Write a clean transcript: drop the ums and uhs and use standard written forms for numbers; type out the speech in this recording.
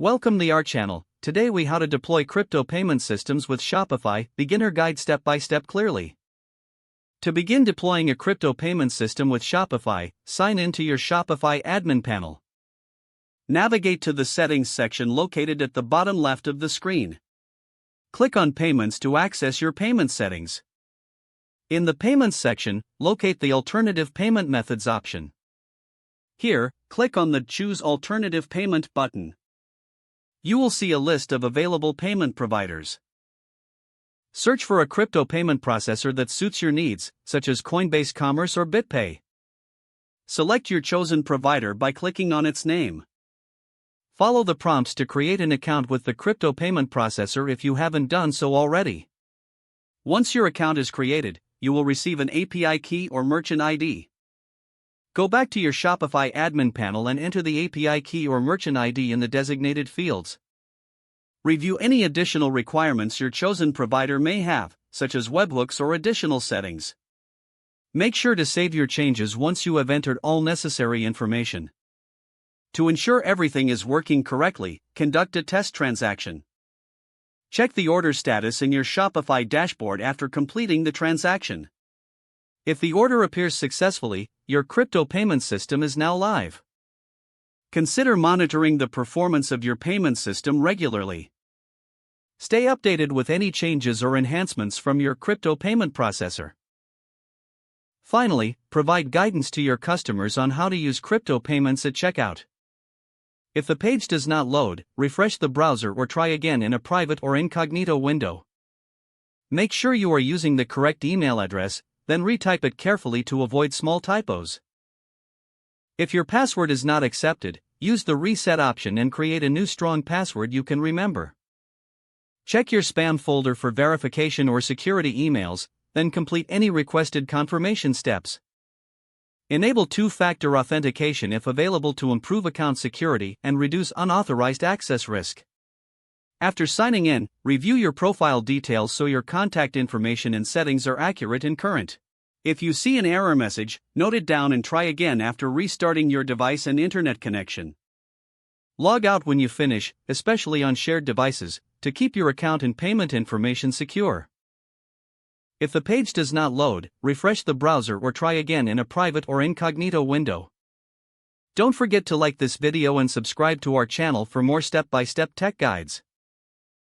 Welcome to our channel. Today we how to deploy crypto payment systems with Shopify, beginner guide step by step clearly. To begin deploying a crypto payment system with Shopify, sign in to your Shopify admin panel. Navigate to the settings section located at the bottom left of the screen. Click on payments to access your payment settings. In the payments section, locate the alternative payment methods option. Here, click on the choose alternative payment button. You will see a list of available payment providers. Search for a crypto payment processor that suits your needs, such as Coinbase Commerce or BitPay. Select your chosen provider by clicking on its name. Follow the prompts to create an account with the crypto payment processor if you haven't done so already. Once your account is created, you will receive an API key or merchant ID. Go back to your Shopify admin panel and enter the API key or merchant ID in the designated fields. Review any additional requirements your chosen provider may have, such as webhooks or additional settings. Make sure to save your changes once you have entered all necessary information. To ensure everything is working correctly, conduct a test transaction. Check the order status in your Shopify dashboard after completing the transaction. If the order appears successfully, your crypto payment system is now live. Consider monitoring the performance of your payment system regularly. Stay updated with any changes or enhancements from your crypto payment processor. Finally, provide guidance to your customers on how to use crypto payments at checkout. If the page does not load, refresh the browser or try again in a private or incognito window. Make sure you are using the correct email address, then retype it carefully to avoid small typos. If your password is not accepted, use the reset option and create a new strong password you can remember. Check your spam folder for verification or security emails, then complete any requested confirmation steps. Enable two-factor authentication if available to improve account security and reduce unauthorized access risk. After signing in, review your profile details so your contact information and settings are accurate and current. If you see an error message, note it down and try again after restarting your device and internet connection. Log out when you finish, especially on shared devices, to keep your account and payment information secure. If the page does not load, refresh the browser or try again in a private or incognito window. Don't forget to like this video and subscribe to our channel for more step-by-step tech guides.